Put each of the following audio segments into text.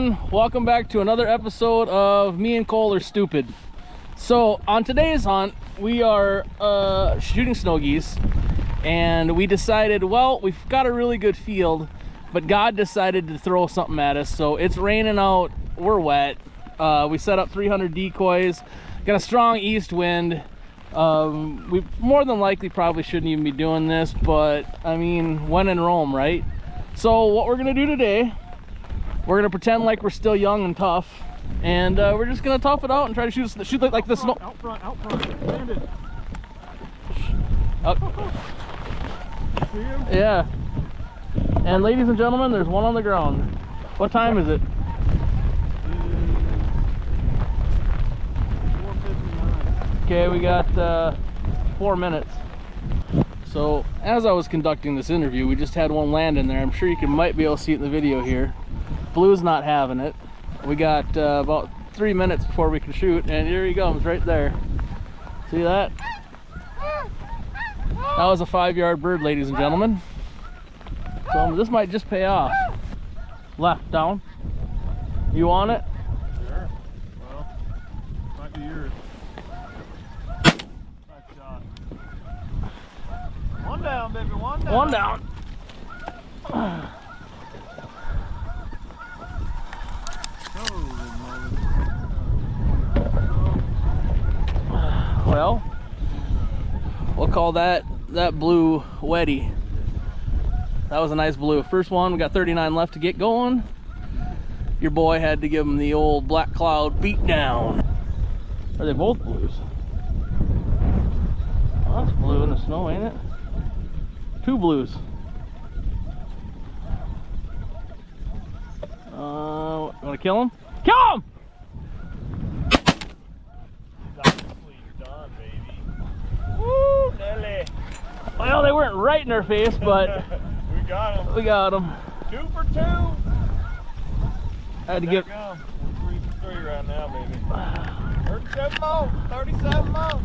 gentlemen, welcome back to another episode of Me and Cole Are Stupid. So on today's hunt, we are shooting snow geese, and we decided, well, we've got a really good field, but God decided to throw something at us. So it's raining out, we're wet. We set up 300 decoys, got a strong east wind. We more than likely probably shouldn't even be doing this, but I mean, when in Rome, right? So what we're gonna do today, we're gonna pretend like we're still young and tough, and we're just gonna tough it out and try to shoot like the snow. Out front, landed. See him? Yeah. And ladies and gentlemen, there's one on the ground. What time is it? 4:59. Okay, we got 4 minutes. So as I was conducting this interview, we just had one land in there. I'm sure you might be able to see it in the video here. Blue's not having it. We got about 3 minutes before we can shoot, and here he comes right there. See that? That was a 5-yard bird, ladies and gentlemen. So this might just pay off. Left, down. You want it? Sure. Well, might be yours. Nice shot. One down, baby, one down. One down. Well, we'll call that blue wetty. That was a nice blue. First one, we got 39 left to get going. Your boy had to give him the old black cloud beat down. Are they both blues? Oh, that's blue in the snow, ain't it? 2 blues. Want to kill him? Kill him! You're done, baby. Woo, Nelly. Well, they weren't right in our face, but We got him. we got them. 2 for 2. I had to get. 3 for 3 right now, baby. 37 more. 37 more.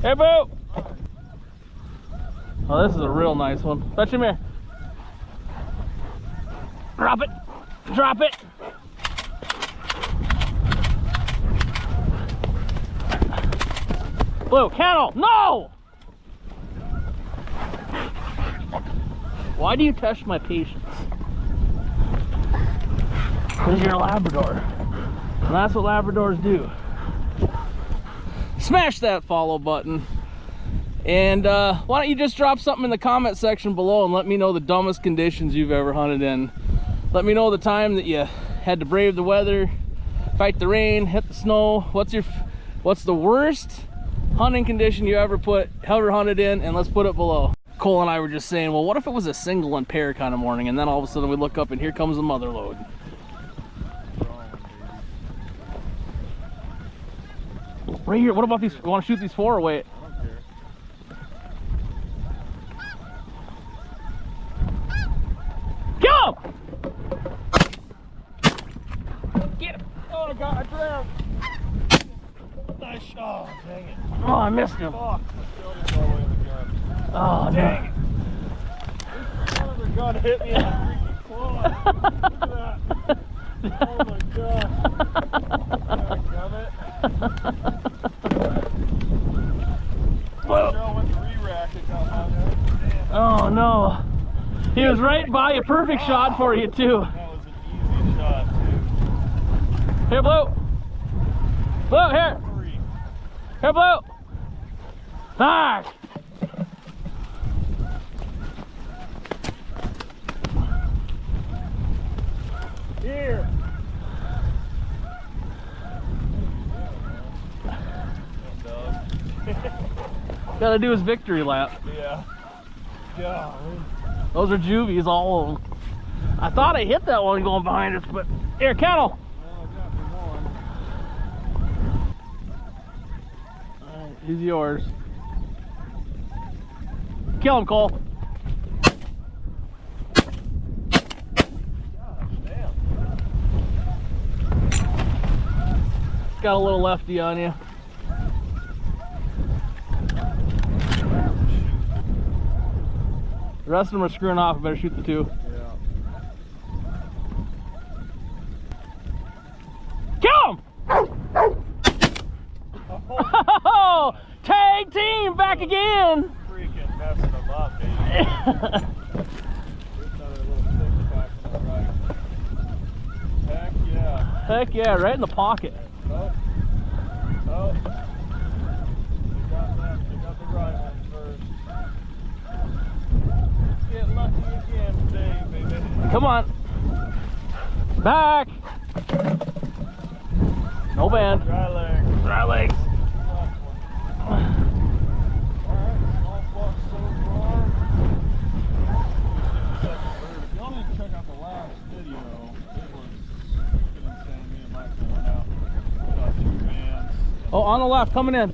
Hey, boo! Oh, this is a real nice one. Fetch him here. Drop it. Drop it. Blue, kennel. No! Why do you test my patience? Because you're a Labrador. And that's what Labradors do. Smash that follow button. And why don't you just drop something in the comment section below and let me know the dumbest conditions you've ever hunted in. Let me know the time that you had to brave the weather, fight the rain, hit the snow. What's the worst hunting condition you ever hunted in, and let's put it below. Cole and I were just saying, well, what if it was a single and pair kind of morning, and then all of a sudden we look up and here comes the mother load. Right here. What about these? You want to shoot these 4 or wait? Kill him! Get him! Oh, God, I drowned. Nice shot. Oh, dang it. Oh, I missed him. Fuck. I still didn't go away in the gun. Oh, Dang it. This son of a gun hit me in the freaking claw. Look at that. Oh, my God. Gummit. Oh no, he was right by a perfect shot for you too. That was an easy shot too. Here, Blue. Blue, here. 3. Here, Blue. Nice. Here. Gotta do his victory lap. Yeah. Golly. Those are juvies, all of them. I thought I hit that one going behind us, but here, kennel. Well, I got me one. All right, he's yours. Kill him, Cole. Gosh, damn. Got a little lefty on you. The rest of them are screwing off. I better shoot the 2. Yeah. back again. Freaking messing them up, baby. There's another little thick pack on the right. Heck yeah. Heck yeah, right in the pocket. Oh. Oh. You got that. You got the right one first. Get lucky again today, baby. Come on. Back. No band. Dry legs. Dry legs. Alright, small buck so far. Second bird. If y'all didn't check out the last video, it was freaking insane. Me and Michael went out. We got 2 bands. Oh, on the left, coming in.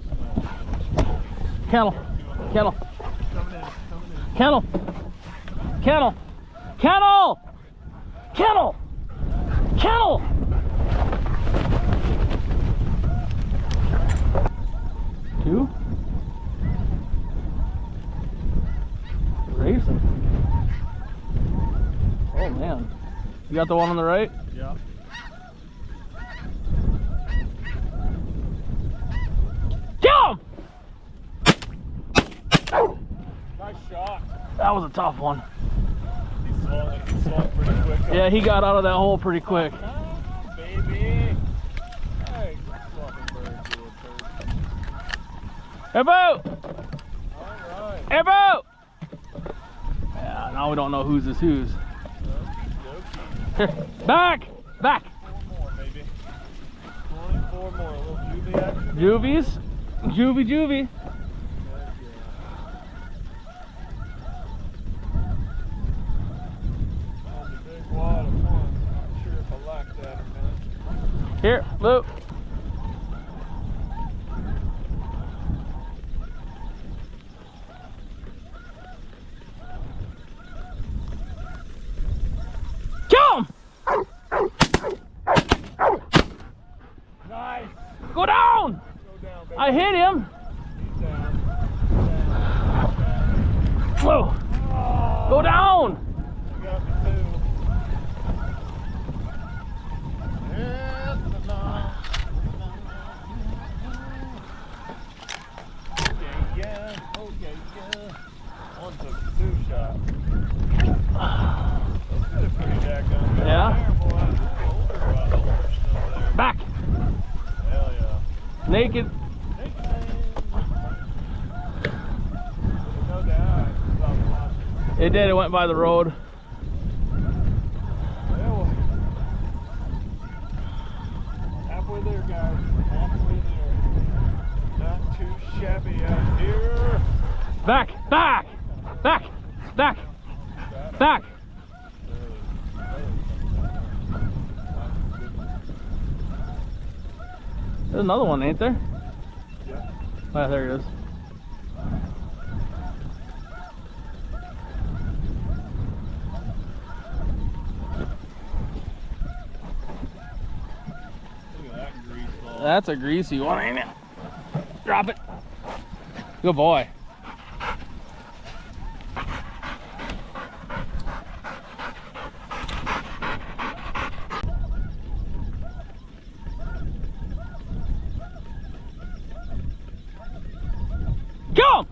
Kennel. Kennel. Coming in. Kennel. Kennel. Kennel. Kennel. Kennel. Two. Racing. Oh man. You got the one on the right? Yeah. Get him! Nice shot. That was a tough one. He swung pretty quick. Yeah, he got out of that hole pretty quick. Baby. Hey, fucking bird, good bird. Airboat! Alright. Airboat! Yeah, now we don't know whose is whose. Back! Back! 4 more, baby. 24 more. A little juvie action. Juvies? Juvie, juvie. Heck yeah. That's a big wad of fun. Not sure if I like that or not. Here, Lou. Kill him! Nice. Go down! Go down, baby. I hit him. He's down. He's down. Whoa! Go down! You got me too. Yes, okay, yeah. Okay, yeah. One took 2 shots. Those did a pretty daggone good. Yeah. There, boy. Older snow there. Back! Hell yeah. Naked. No doubt. Stop watching. It did, it went by the road. Well, halfway there, guys. We're halfway there. Not too shabby out here. Back! Back! Back! Back! Back! There's another one, ain't there? Yeah. Oh, there it is. Look at that grease ball. That's a greasy one, ain't it? Drop it. Good boy. Go!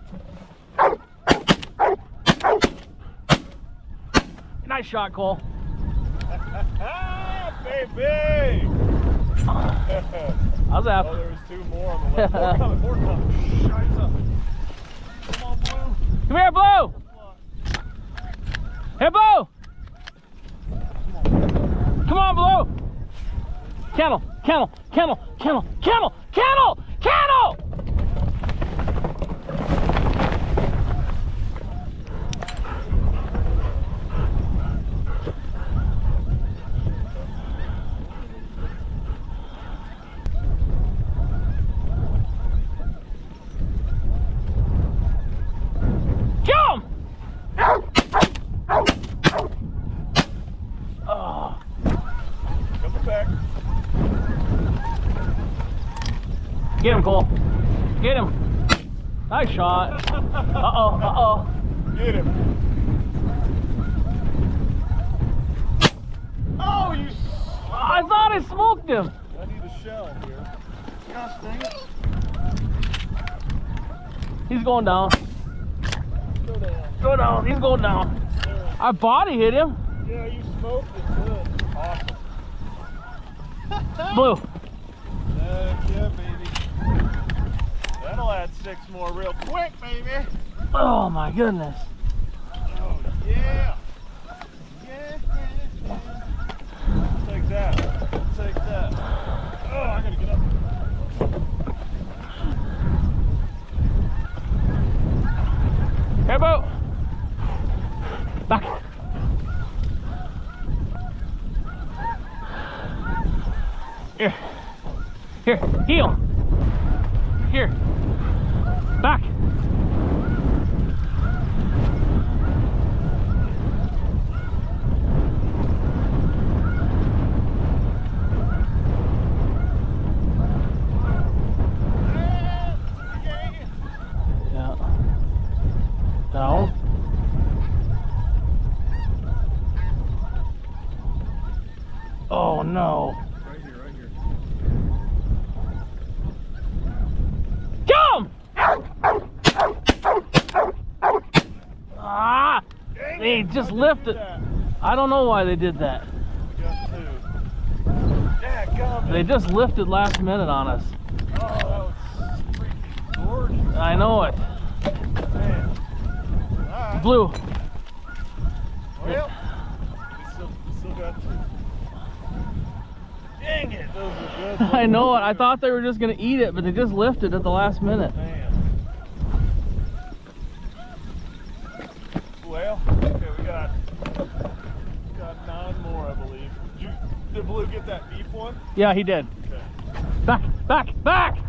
Nice shot, Cole. Ah, baby! How's that? Oh, there was 2 more on the left. More coming, more coming. Scheiße. Come on, Blue. Come here, Blue! Here, Blue! Come on, Blue! Kennel, kennel, kennel, kennel, kennel, kennel, kennel! Jump! Oh. Coming back. Get him, Cole. Get him. Nice shot. Uh-oh, uh-oh. Get him. Oh, you. I thought I smoked him. I need a shell here. Gosh dang it. He's going down. Go down. Go down. He's going down. I body hit him. Yeah, you smoked it good. Awesome. Blue. Heck yeah, baby. That'll add 6 more real quick, baby. Oh my goodness. Oh yeah. Yeah. Take that. Take that. Oh, I gotta get up. Hey, boat. Back. Here. Here. Heel. Here. Back. Yeah. Down. Oh no. Right here, right here. Come! Ah! They just lifted. I don't know why they did that. Got 2. Dadgummit. They just lifted last minute on us. Oh, that was freaking gorgeous. I know it. Man. Alright. Blue. Well, we still got 2. Dang it, those are good. I know it. I thought they were just gonna eat it, but they just lifted at the last minute. Man. Well, okay, we got 9 more, I believe. Did Blue get that beef one? Yeah, he did. Okay. Back, back, back!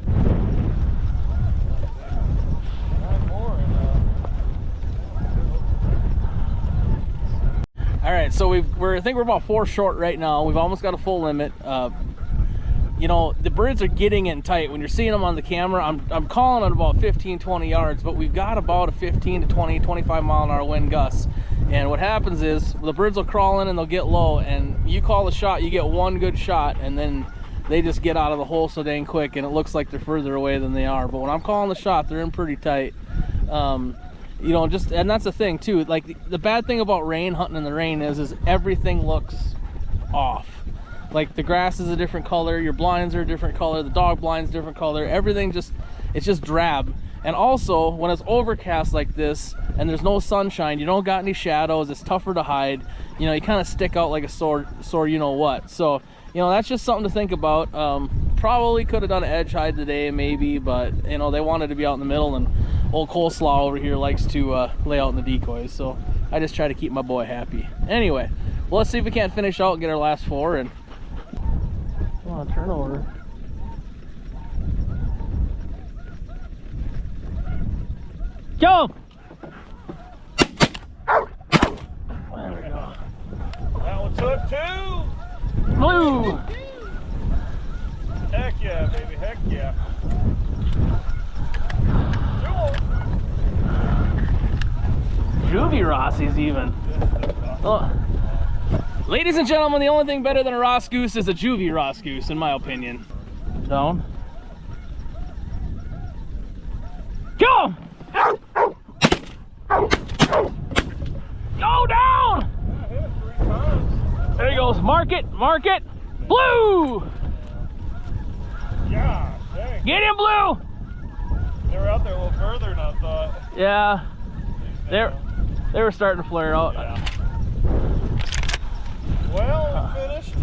9 more, and All right, so I think we're about 4 short right now. We've almost got a full limit. You know, the birds are getting in tight. When you're seeing them on the camera, I'm calling it about 15-20 yards, but we've got about a 15 to 20, 25 mile an hour wind gust. And what happens is the birds will crawl in and they'll get low, and you call the shot, you get one good shot, and then they just get out of the hole so dang quick, and it looks like they're further away than they are. But when I'm calling the shot, they're in pretty tight. You know, and that's the thing too. Like the bad thing about rain, hunting in the rain, is everything looks off. Like the grass is a different color, your blinds are a different color, the dog blind's a different color, everything it's just drab. And also, when it's overcast like this and there's no sunshine, you don't got any shadows, it's tougher to hide. You know, you kind of stick out like a sore you know what. So, you know, that's just something to think about. Probably could have done an edge hide today, maybe, but, you know, they wanted to be out in the middle, and old Coleslaw over here likes to lay out in the decoys. So I just try to keep my boy happy. Anyway, well, let's see if we can't finish out and get our last 4. And come on, turn over. Go! There we go. that one took 2. Blue! Heck yeah, baby, heck yeah. 2 more. Juvie Rossies even. Oh. Ladies and gentlemen, the only thing better than a Ross goose is a Juvie Ross goose, in my opinion. Down. Go! Go down! I hit it 3 times. There he goes. Mark it, mark it. Blue! Yeah, dang. Get him, Blue! They were out there a little further than I thought. Yeah, they were starting to flare out. Yeah. Well, we finished.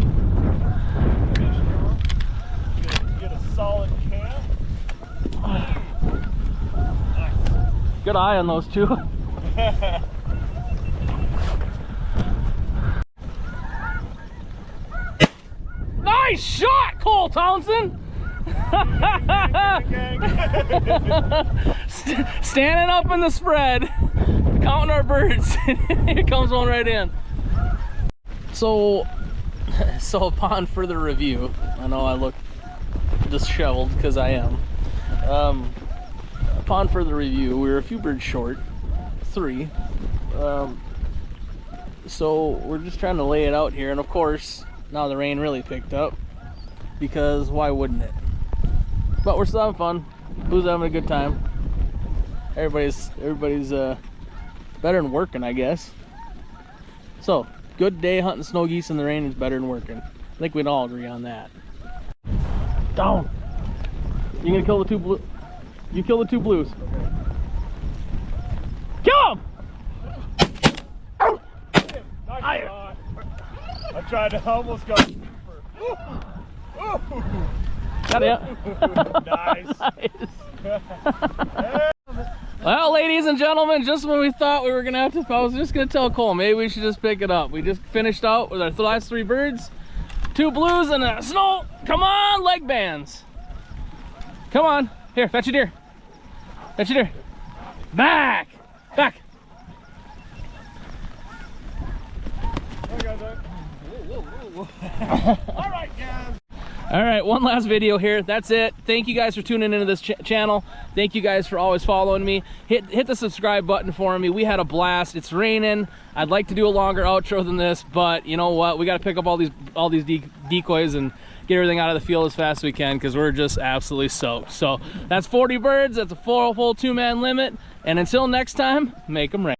Get a solid camp. Nice. Good eye on those two. Nice shot, Cole Townsend! Standing up in the spread, counting our birds. Here comes one right in. So upon further review, I know I look disheveled because I am. Upon further review, we were a few birds short, 3. So we're just trying to lay it out here, and of course now the rain really picked up, because why wouldn't it? But we're still having fun. Who's having a good time? everybody's better than working, I guess. So, good day hunting snow geese in the rain is better than working. I think we'd all agree on that. Down. You gonna kill the 2 blue? You kill the 2 blues. Okay. Kill them! Nice shot. I tried to almost go super. Got it. Nice. Nice. Well, ladies and gentlemen, just when we thought we were gonna have to, I was just gonna tell Cole, maybe we should just pick it up. We just finished out with our last 3 birds, 2 blues and a snow. Come on, leg bands. Come on, here, fetch your deer. Fetch your deer. Back, back. All right, guys. All right, one last video here. That's it. Thank you guys for tuning into this channel. Thank you guys for always following me. Hit the subscribe button for me. We had a blast. It's raining. I'd like to do a longer outro than this, but you know what? We got to pick up all these decoys and get everything out of the field as fast as we can because we're just absolutely soaked. So that's 40 birds. That's a full 2-man limit. And until next time, make them rain.